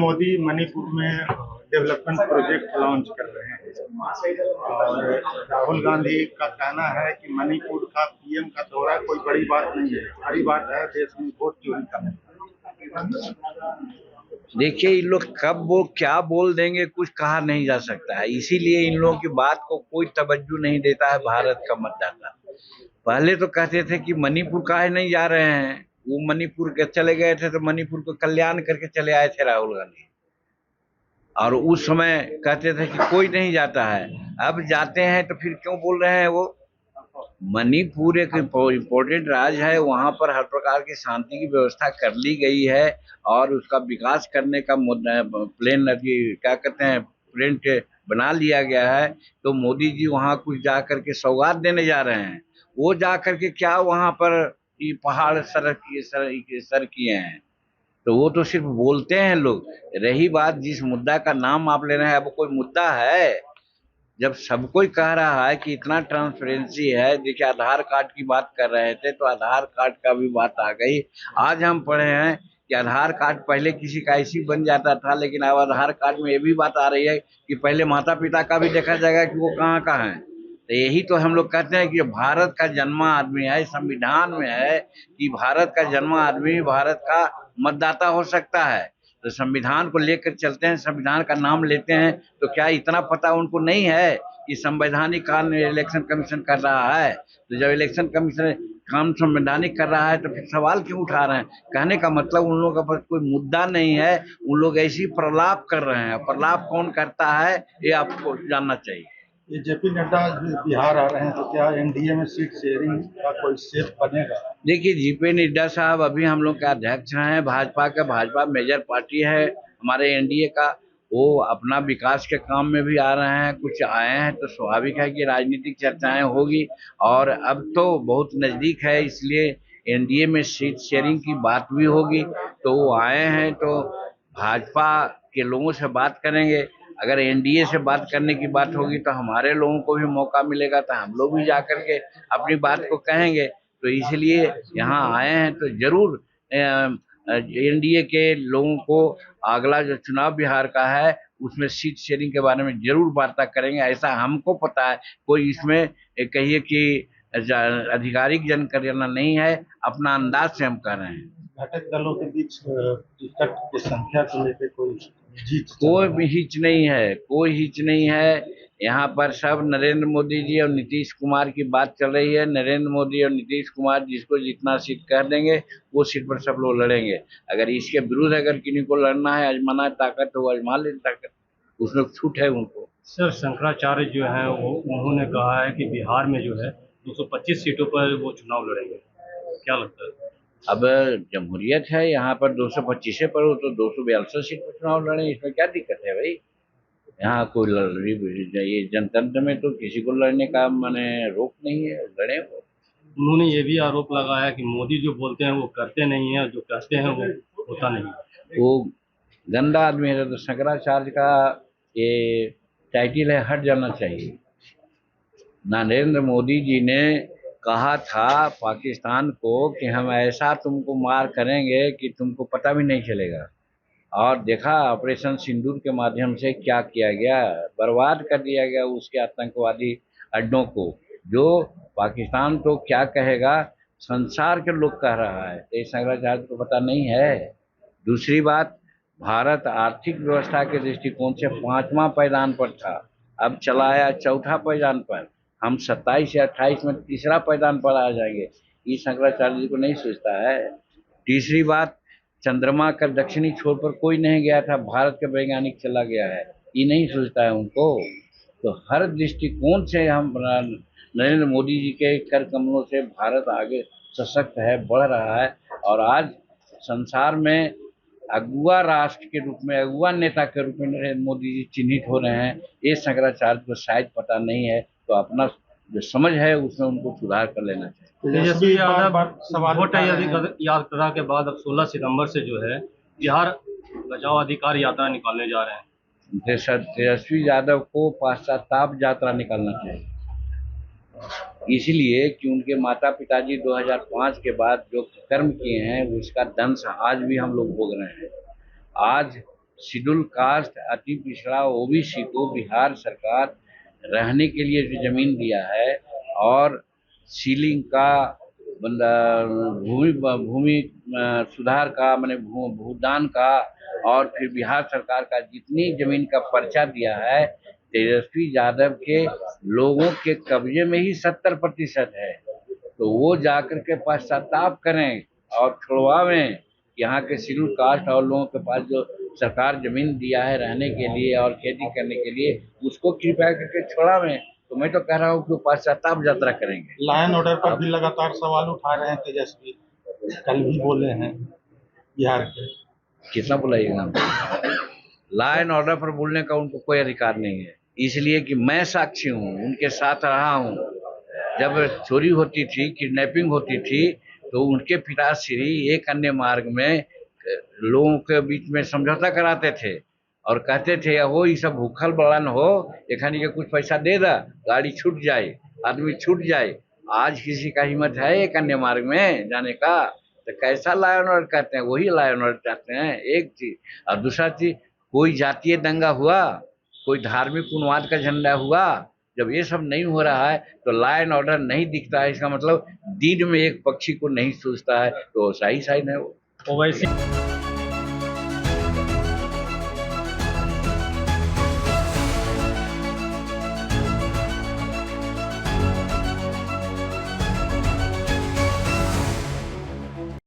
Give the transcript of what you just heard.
मोदी मणिपुर में development project launch कर रहे हैं और राहुल गांधी का कहना है कि मणिपुर का पीएम का दौरा कोई बड़ी बात नहीं है, बड़ी बात है देश में वोट चोरी करना। देखिए, इन लोग कब वो क्या बोल देंगे कुछ कहा नहीं जा सकता है, इसीलिए इन लोगों की बात को कोई तवज्जो नहीं देता है भारत का मतदाता। पहले तो कहते थे कि मणिपुर काहे नहीं जा रहे हैं, वो मणिपुर के चले गए थे तो मणिपुर को कल्याण करके चले आए थे राहुल गांधी, और उस समय कहते थे कि कोई नहीं जाता है। अब जाते हैं तो फिर क्यों बोल रहे हैं वो? मणिपुर एक इम्पोर्टेंट राज्य है, वहां पर हर प्रकार की शांति की व्यवस्था कर ली गई है और उसका विकास करने का प्लान क्या कहते हैं प्रिंट बना लिया गया है। तो मोदी जी वहां कुछ जा करके सौगात देने जा रहे हैं, वो जा करके क्या वहां पर ये पहाड़ सर किए हैं? तो वो तो सिर्फ बोलते हैं लोग। रही बात जिस मुद्दा का नाम आप ले रहे हैं, अब कोई मुद्दा है? जब सब कोई कह रहा है कि इतना ट्रांसपेरेंसी है, देखिए आधार कार्ड की बात कर रहे थे तो आधार कार्ड का भी बात आ गई। आज हम पढ़े हैं कि आधार कार्ड पहले किसी का ऐसी बन जाता था, लेकिन अब आधार कार्ड में ये भी बात आ रही है कि पहले माता पिता का भी देखा जाएगा कि वो कहाँ का है। तो यही तो हम लोग कहते हैं कि भारत का जन्मा आदमी है, संविधान में है कि भारत का जन्मा आदमी भारत का मतदाता हो सकता है। तो संविधान को लेकर चलते हैं, संविधान का नाम लेते हैं, तो क्या इतना पता उनको नहीं है कि संवैधानिक काम इलेक्शन कमीशन कर रहा है? तो जब इलेक्शन कमीशन काम संवैधानिक कर रहा है तो फिर सवाल क्यों उठा रहे हैं? कहने का मतलब उन लोगों का कोई मुद्दा नहीं है, उन लोग ऐसी प्रलाप कर रहे हैं। प्रलाप कौन करता है ये आपको जानना चाहिए। ये जेपी नड्डा बिहार आ रहे हैं तो क्या एनडीए में सीट शेयरिंग का कोई शेप बनेगा? देखिए, जेपी नड्डा साहब अभी हम लोग के अध्यक्ष हैं भाजपा के, भाजपा मेजर पार्टी है हमारे एनडीए का। वो अपना विकास के काम में भी आ रहे हैं, कुछ आए हैं तो स्वाभाविक है कि राजनीतिक चर्चाएं होगी। और अब तो बहुत नजदीक है, इसलिए एनडीए में सीट शेयरिंग की बात भी होगी। तो वो आए हैं तो भाजपा के लोगों से बात करेंगे। अगर एनडीए से बात करने की बात होगी तो हमारे लोगों को भी मौका मिलेगा, तो हम लोग भी जाकर के अपनी बात को कहेंगे। तो इसलिए यहाँ आए हैं तो जरूर एनडीए के लोगों को अगला जो चुनाव बिहार का है उसमें सीट शेयरिंग के बारे में जरूर वार्ता करेंगे, ऐसा हमको पता है। कोई इसमें कहिए कि आधिकारिक जानकारी नहीं है, अपना अंदाज से हम कर रहे हैं। घटक दलों के बीच टिकट की संख्या को लेकर कोई भी हिच नहीं है, कोई हिच नहीं है। यहाँ पर सब नरेंद्र मोदी जी और नीतीश कुमार की बात चल रही है। नरेंद्र मोदी और नीतीश कुमार जिसको जितना सीट कह देंगे वो सीट पर सब लोग लड़ेंगे। अगर इसके विरुद्ध अगर किन्हीं को लड़ना है, आजमाना है ताकत, तो वो आजमा ले ताकत, उसमें छूट है उनको। सर, शंकराचार्य जो है वो उन्होंने कहा है कि बिहार में जो है 225 सीटों पर वो चुनाव लड़ेंगे, क्या लगता है? अब जमहूरियत है, यहाँ पर 225 पर हो तो 242 सीट पर चुनाव लड़े, इसमें क्या दिक्कत है भाई? यहाँ कोई ये जनतंत्र में तो किसी को लड़ने का माने रोक नहीं है, लड़े वो। उन्होंने ये भी आरोप लगाया कि मोदी जो बोलते हैं वो करते नहीं है, जो कहते हैं वो होता नहीं है। वो गंदा आदमी है। तो शंकराचार्य का ये टाइटल है, हट जाना चाहिए। नरेंद्र मोदी जी ने कहा था पाकिस्तान को कि हम ऐसा तुमको मार करेंगे कि तुमको पता भी नहीं चलेगा, और देखा ऑपरेशन सिंदूर के माध्यम से क्या किया गया, बर्बाद कर दिया गया उसके आतंकवादी अड्डों को। जो पाकिस्तान तो क्या कहेगा, संसार के लोग कह रहा है, तो शंकराचार्य को पता नहीं है। दूसरी बात, भारत आर्थिक व्यवस्था के दृष्टिकोण से 5वां पायदान पर था, अब चला आया 4था पायदान पर। हम 27 या 28 में 3रा पायदान पर आ जाएंगे, ये शंकराचार्य जी को नहीं सोचता है। तीसरी बात, चंद्रमा का दक्षिणी छोर पर कोई नहीं गया था, भारत के वैज्ञानिक चला गया है, ये नहीं सोचता है उनको। तो हर दृष्टिकोण से हम नरेंद्र मोदी जी के कर कमलों से भारत आगे सशक्त है, बढ़ रहा है। और आज संसार में अगुआ राष्ट्र के रूप में, अगुआ नेता के रूप में नरेंद्र मोदी जी चिन्हित हो रहे हैं। ये शंकराचार्य को शायद पता नहीं है, तो अपना जो समझ है उसमें उनको सुधार कर लेना चाहिए। तेजस्वी यादव वोट यात्रा के बाद अब 16 सितंबर से जो है बिहार बचाओ अधिकार यात्रा निकालने जा रहे हैं। तेजस्वी यादव को पश्चाताप यात्रा निकालना चाहिए, इसलिए कि उनके माता पिताजी 2005 के बाद जो कर्म किए हैं उसका दंश आज भी हम लोग भोग रहे हैं। आज शेड्यूल कास्ट अति पिछड़ा ओबीसी को बिहार सरकार रहने के लिए जो जमीन दिया है और सीलिंग का भूमि भूमि सुधार का मैंने भूदान का और फिर बिहार सरकार का जितनी जमीन का पर्चा दिया है तेजस्वी यादव के लोगों के कब्जे में ही 70% है। तो वो जाकर के पश्चाताप करें और छुड़वावें यहाँ के शेड्यूल कास्ट और लोगों के पास जो सरकार जमीन दिया है रहने के लिए और खेती करने के लिए, उसको कृपया करके छुड़ावें। तो मैं तो कह रहा हूँ कि पश्चाताप यात्रा करेंगे। लॉ एंड ऑर्डर पर भी लगातार सवाल उठा रहे हैं तेजस्वी, कल भी बोले हैं बिहार के। कितना बुलाइएगा? लॉ एंड ऑर्डर पर बोलने का उनको कोई अधिकार नहीं है, इसलिए कि मैं साक्षी हूँ, उनके साथ रहा हूँ। जब चोरी होती थी, किडनैपिंग होती थी, तो उनके पिताश्री एक अन्य मार्ग में लोगों के बीच में समझौता कराते थे और कहते थे हो ये सब भूखल बड़न हो, एखनी के कुछ पैसा दे दा, गाड़ी छूट जाए, आदमी छूट जाए। आज किसी का हिम्मत है एक अन्य मार्ग में जाने का? तो कैसा लॉ एंड ऑर्डर कहते हैं? वही लॉ एंड ऑर्डर चाहते हैं, एक चीज। और दूसरा चीज, कोई जातीय दंगा हुआ, कोई धार्मिक उन्माद का झंडा हुआ, जब ये सब नहीं हो रहा है तो लॉ एंड ऑर्डर नहीं दिखता है, इसका मतलब दिन में एक पक्षी को नहीं सूझता है, तो सही साइन है वो। ओवैसी